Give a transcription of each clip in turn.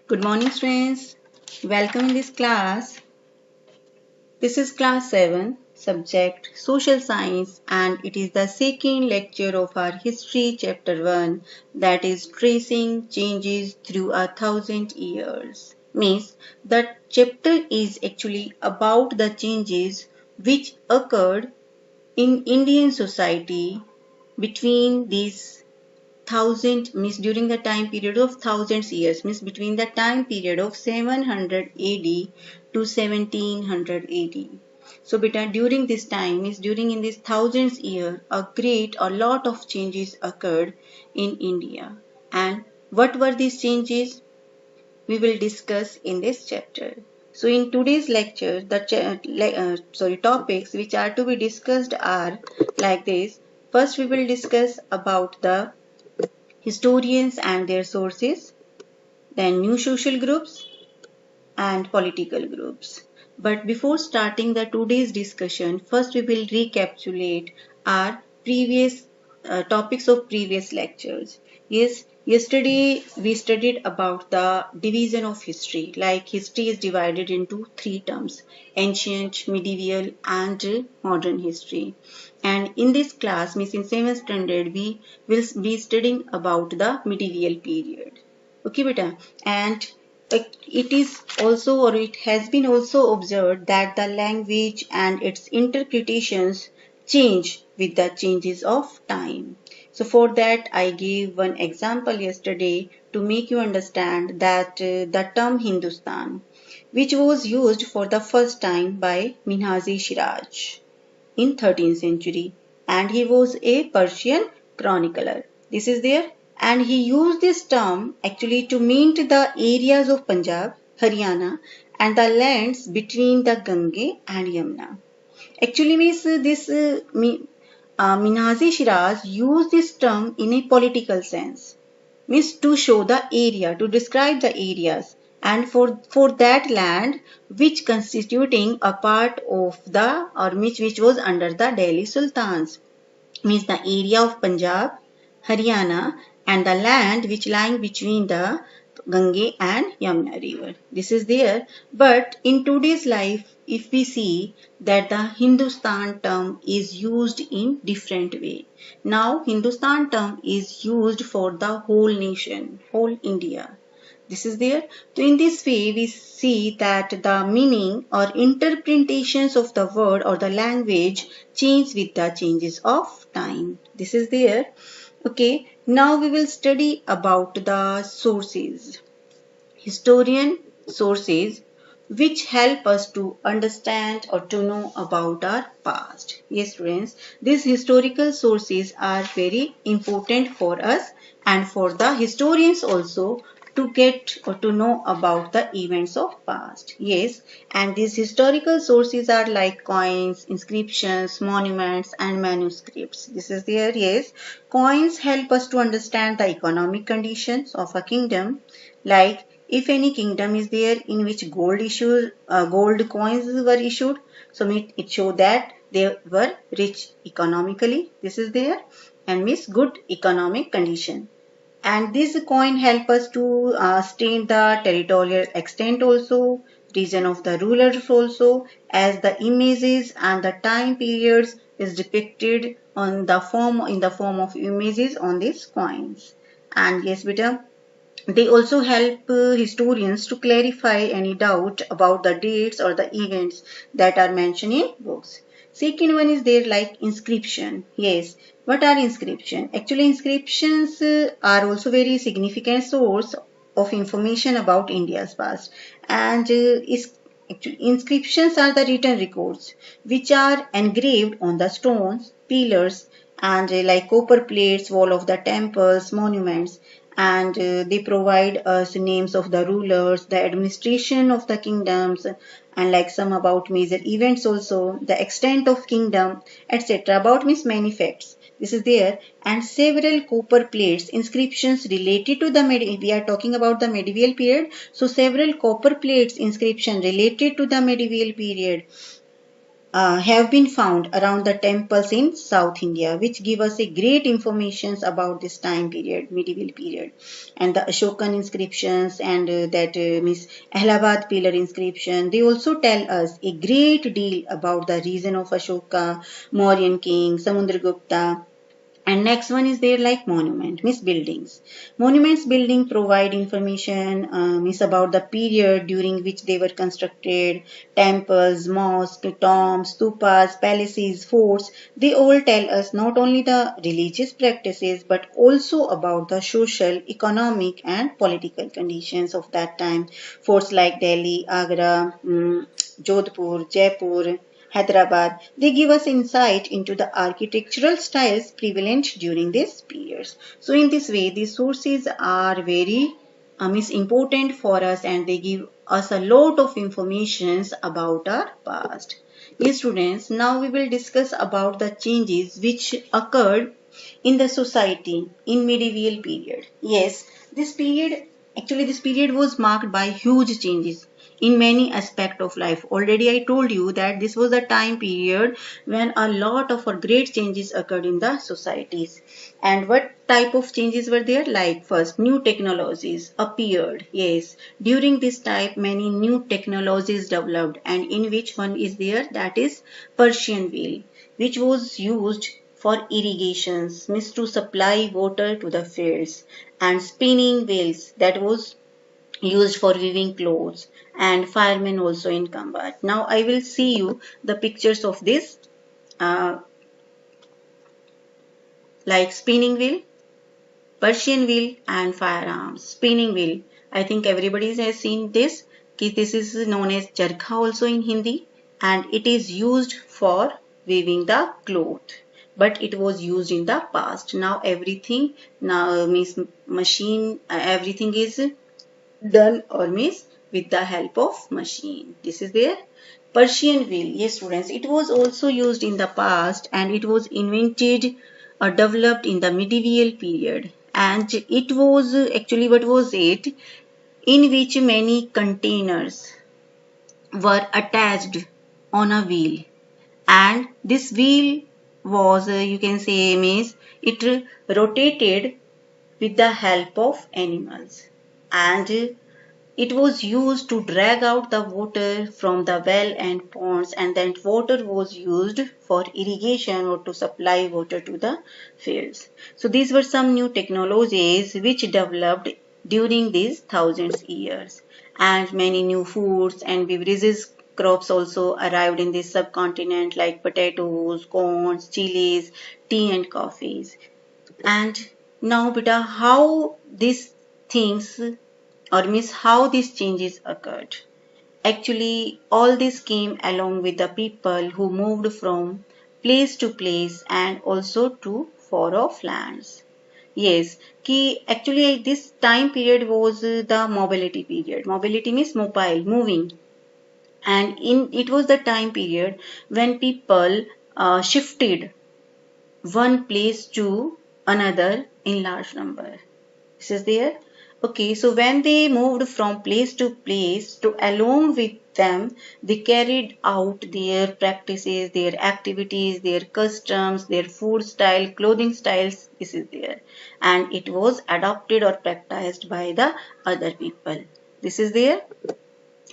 Good morning, students. Welcome in this class. This is class 7, subject Social Science, and it is the second lecture of our History chapter 1, that is Tracing Changes Through 1,000 Years. Means the chapter is actually about the changes which occurred in Indian society between these thousand means during the time period of thousands years means between the time period of 700 AD to 1700 AD. So beta during this time means during in this thousands year a lot of changes occurred in India. And what were these changes? We will discuss in this chapter. So in today's lecture, the topics which are to be discussed are like this. First, we will discuss about the historians and their sources, then new social groups and political groups. But before starting the today's discussion, first we will recapitulate our previous topics of previous lectures. Yes, yesterday we studied about the division of history. Like history is divided into three terms: ancient, medieval, and modern history. And in this class, means in 7th standard, we will be studying about the medieval period. Okay, beta. And it is also or it has been also observed that the language and its interpretations change with the changes of time. So for that I gave one example yesterday to make you understand that the term Hindustan, which was used for the first time by Minhaji Shiraj in 13th century, and he was a Persian chronicler. This is there, and he used this term actually to mean the areas of Punjab, Haryana, and the lands between the Gange and Yamuna. Actually means Minhaji Shiraz used this term in a political sense, means to show the area, to describe the areas, and for that land which constituting a part of the or which was under the Delhi Sultans, means the area of Punjab, Haryana, and the land which lying between the Gange and Yamuna river. This is there. But in today's life, if we see that the Hindustan term is used in different way. Now Hindustan term is used for the whole nation, whole India. This is there. So in this way, we see that the meaning or interpretations of the word or the language change with the changes of time. This is there. Okay. Now we will study about the sources. Historian sources which help us to understand or to know about our past. Yes, students, these historical sources are very important for us and for the historians also to get or to know about the events of past. Yes, and these historical sources are like coins, inscriptions, monuments, and manuscripts. This is there. Yes, coins help us to understand the economic conditions of a kingdom, like if any kingdom is there in which gold coins were issued, so it show that they were rich economically. This is there, and means good economic condition. And this coin help us to state the territorial extent also, region of the rulers also, as the images and the time periods is depicted on the form in the form of images on these coins. And yes, beta, they also help historians to clarify any doubt about the dates or the events that are mentioned in books. Second one is there like inscription. Yes, what are inscription? Actually, inscriptions are also very significant source of information about India's past, and actually, inscriptions are the written records which are engraved on the stones, pillars, and like copper plates, wall of the temples, monuments, and they provide us names of the rulers, the administration of the kingdoms, and like some about major events also, the extent of kingdom, etc. About means many facts. This is there, and several copper plates, inscriptions related to the we are talking about the medieval period. So several copper plates inscription related to the medieval period have been found around the temples in South India, which give us a great information about this time period, medieval period, and the Ashokan inscriptions and that means Allahabad pillar inscription. They also tell us a great deal about the reign of Ashoka, Mauryan king, Samudragupta, and next one is there like monument, means buildings. Monuments building provide information means about the period during which they were constructed. Temples, mosques, tombs, stupas, palaces, forts. They all tell us not only the religious practices but also about the social, economic, and political conditions of that time. Forts like Delhi, Agra, Jodhpur, Jaipur, Hyderabad. They give us insight into the architectural styles prevalent during these periods. So in this way, these sources are very is important for us and they give us a lot of informations about our past. Yes, students, now we will discuss about the changes which occurred in the society in medieval period. Yes, this period was marked by huge changes in many aspects of life. Already I told you that this was a time period when a lot of great changes occurred in the societies. And what type of changes were there? Like first, new technologies appeared. Yes, during this time many new technologies developed, and in which one is there? That is Persian wheel, which was used for irrigations, means to supply water to the fields, and spinning wheels that was used for weaving clothes, and firemen also in combat. Now I will see you the pictures of this uh, like spinning wheel, Persian wheel and firearms. Spinning wheel. I think everybody has seen this. This is known as charkha also in Hindi, and it is used for weaving the cloth. But it was used in the past. Now everything now means machine. Everything is done or means with the help of machine. This is their Persian wheel. Yes, students, it was also used in the past and it was invented or developed in the medieval period. And it was actually what was it? In which many containers were attached on a wheel, and this wheel was you can say means it rotated with the help of animals, and it was used to drag out the water from the well and ponds, and then water was used for irrigation or to supply water to the fields. So these were some new technologies which developed during these thousands years, and many new foods and beverages crops also arrived in this subcontinent like potatoes, corns, chilies, tea and coffees. And now beta, how these things or means how these changes occurred. Actually, all this came along with the people who moved from place to place and also to far off lands. Yes, actually this time period was the mobility period. Mobility means mobile, moving, and in it was the time period when people shifted one place to another in large number. This is there. Okay, so when they moved from place to place, to along with them, they carried out their practices, their activities, their customs, their food style, clothing styles. This is there, and it was adopted or practiced by the other people. This is there.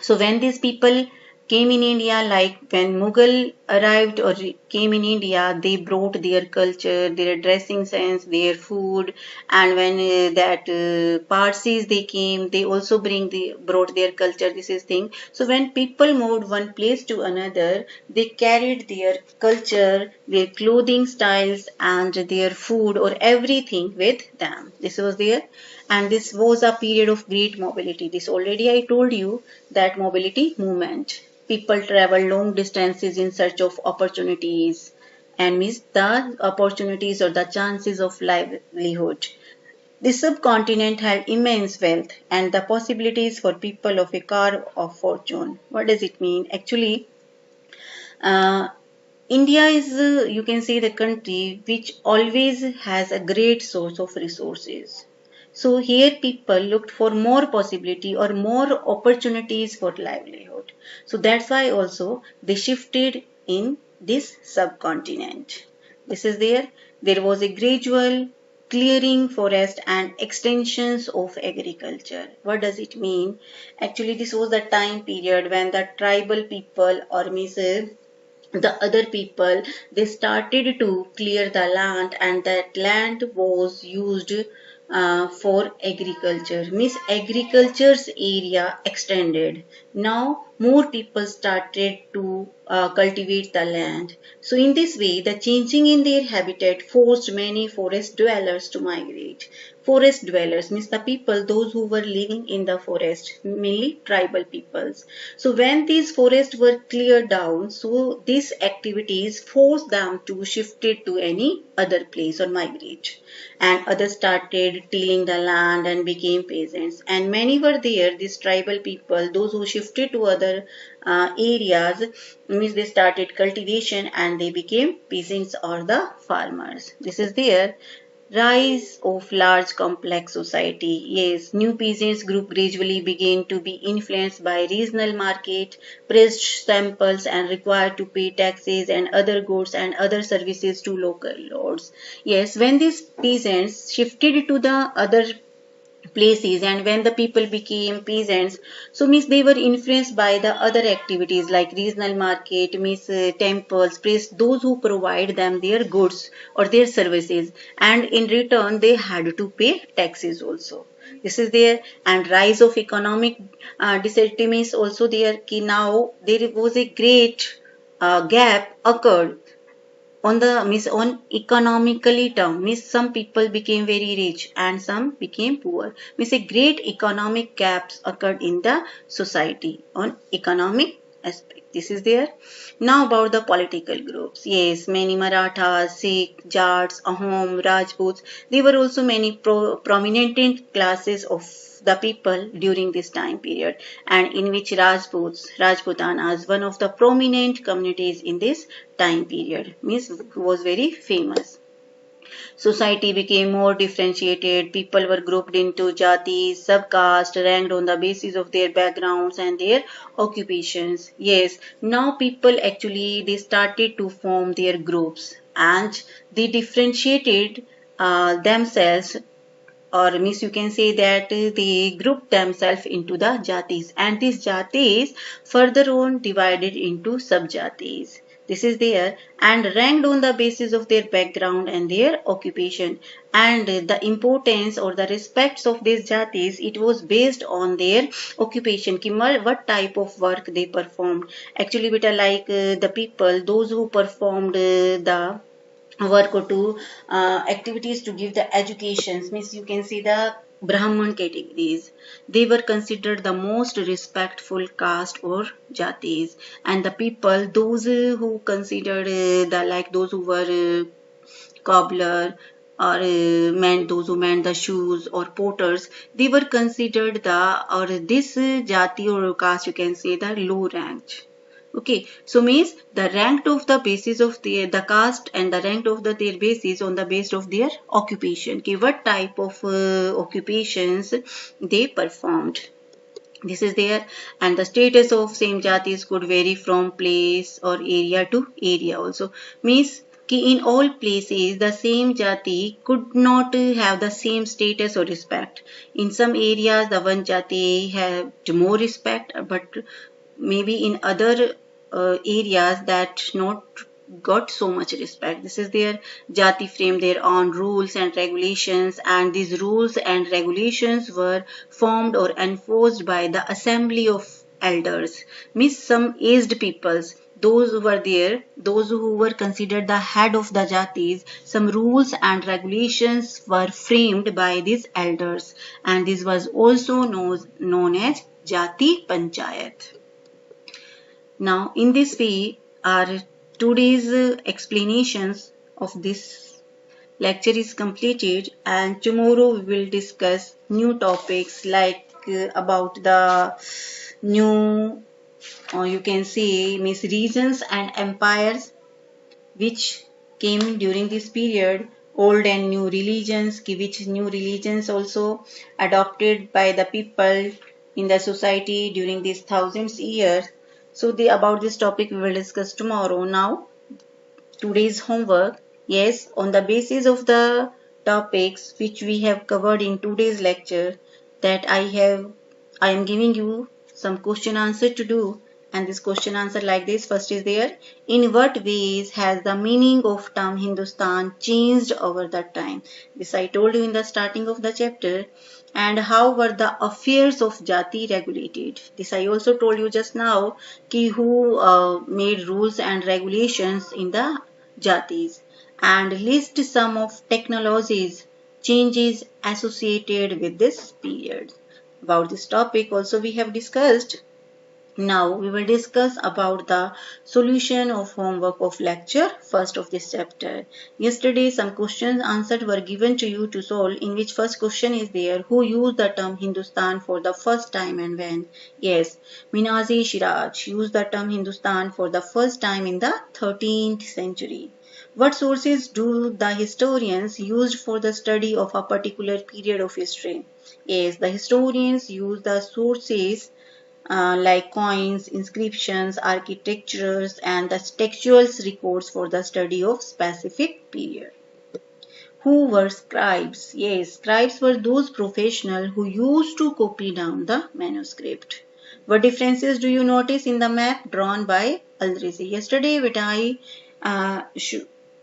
So when these people came in India, like when Mughal arrived or came in India, they brought their culture, their dressing sense, their food, and when Parsis they came, they also brought their culture. This is thing. So when people moved one place to another, they carried their culture, their clothing styles, and their food or everything with them. This was there, and this was a period of great mobility. This already I told you that mobility movement. People travel long distances in search of opportunities and miss the opportunities or the chances of livelihood. The subcontinent had immense wealth and the possibilities for people of a car of fortune. What does it mean? Actually, uh, India is, you can say, the country which always has a great source of resources. So here people looked for more possibility or more opportunities for livelihood. So that's why also they shifted in this subcontinent. This is there. There was a gradual clearing forest and extensions of agriculture. What does it mean? Actually, this was the time period when the tribal people or means the other people, they started to clear the land, and that land was used for agriculture, means agriculture's area extended. Now more people started to cultivate the land. So in this way, the changing in their habitat forced many forest dwellers to migrate. Forest dwellers means the people, those who were living in the forest, mainly tribal peoples. So when these forests were cleared down, so these activities forced them to shift it to any other place or migrate. And others started tilling the land and became peasants. And many were there, these tribal people, those who shifted to other areas, means they started cultivation and they became peasants or the farmers. This is there. Rise of large complex society. Yes, new peasants group gradually began to be influenced by regional market, priced samples and required to pay taxes and other goods and other services to local lords. Yes, when these peasants shifted to the other places and when the people became peasants, so means they were influenced by the other activities like regional market, means temples, priests, those who provide them their goods or their services, and in return they had to pay taxes also. This is there. And rise of economic disadvantage also there. Ki now there was a great gap occurred on the means on economically term, means some people became very rich and some became poor, means a great economic gaps occurred in the society on economic aspect. This is there. Now about the political groups. Yes, many Marathas, Sikh, Jats, Ahom, Rajputs, there were also many prominent classes of the people during this time period, and in which Rajputanas, one of the prominent communities in this time period, means was very famous. Society became more differentiated. People were grouped into jatis, subcaste, ranked on the basis of their backgrounds and their occupations. Yes, now people actually they started to form their groups and they differentiated themselves, or means you can say that they group themselves into the jatis, and these jatis further on divided into subjatis. This is there, and ranked on the basis of their background and their occupation, and the importance or the respects of these jatis, it was based on their occupation ki what type of work they performed. Actually beta like the people those who performed the work or to activities to give the educations, means you can see the Brahman categories, they were considered the most respectful caste or jatis, and the people those who considered the like those who were cobbler or meant those who mend the shoes or porters, they were considered the or this jati or caste you can say the low ranked. Okay, so means the ranked of the basis of the caste and the ranked of the their basis on the basis of their occupation. Okay, what type of occupations they performed. This is there, and the status of same jatis could vary from place or area to area also. Means ki in all places the same jati could not have the same status or respect. In some areas the one jati had more respect, but maybe in other areas that not got so much respect. This is their jati frame their own rules and regulations, and these rules and regulations were formed or enforced by the assembly of elders, means some aged peoples, those who were there, those who were considered the head of the jatis. Some rules and regulations were framed by these elders, and this was also known as jati panchayat. Now, in this way, our today's explanations of this lecture is completed, and tomorrow we will discuss new topics like about the new, you can say, means regions and empires which came during this period, old and new religions, which new religions also adopted by the people in the society during these thousands years. So about this topic we will discuss tomorrow. Now today's homework. Yes, on the basis of the topics which we have covered in today's lecture, that I am giving you some question answer to do, and this question answer like this. First is there, in what ways has the meaning of term Hindustan changed over the time? This I told you in the starting of the chapter. And how were the affairs of Jati regulated? This I also told you just now, ki who made rules and regulations in the Jatis, and list some of technologies changes associated with this period. About this topic also we have discussed. Now we will discuss about the solution of homework of lecture first of this chapter. Yesterday some questions answered were given to you to solve, in which first question is there, who used the term Hindustan for the first time and when? Yes, Minazi Shiraj used the term Hindustan for the first time in the 13th century. What sources do the historians use for the study of a particular period of history? Yes, the historians use the sources like coins, inscriptions, architectures, and the textual records for the study of specific period. Who were scribes? Yes, scribes were those professionals who used to copy down the manuscript. What differences do you notice in the map drawn by Aldrisi? Yesterday, uh,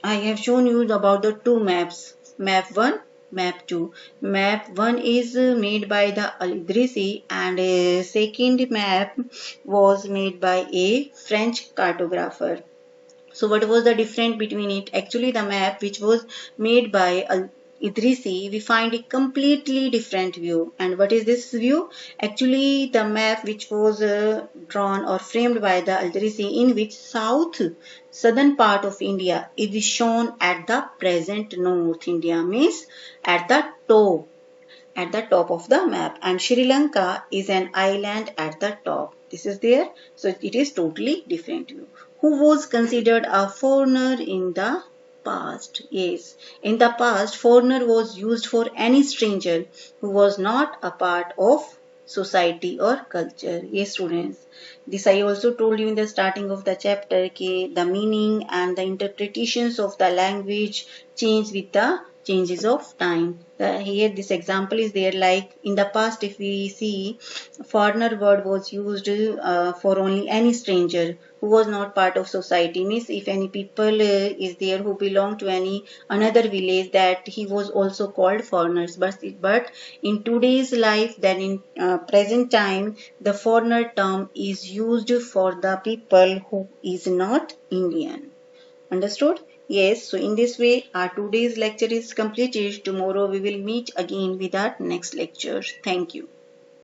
I have shown you about the two maps, map 1, map 2. Map 1 is made by the Aldrisi, and a second map was made by a French cartographer. So what was the difference between it? Actually, the map which was made by Idrisi, we find a completely different view. And what is this view? Actually, the map which was drawn or framed by the Idrisi, in which southern part of India is shown at the present North India, means at the top of the map, and Sri Lanka is an island at the top. This is there. So it is totally different view. Who was considered a foreigner in the past? Yes, in the past, foreigner was used for any stranger who was not a part of society or culture. Yes, students. This I also told you in the starting of the chapter, okay, the meaning and the interpretations of the language change with the changes of time. Here this example is there, like in the past if we see, foreigner word was used for only any stranger who was not part of society, means if any people is there who belong to any another village, that he was also called foreigners. But in today's life, then in present time, the foreigner term is used for the people who is not Indian. Understood? Yes, so in this way, our today's lecture is completed. Tomorrow we will meet again with our next lecture. Thank you.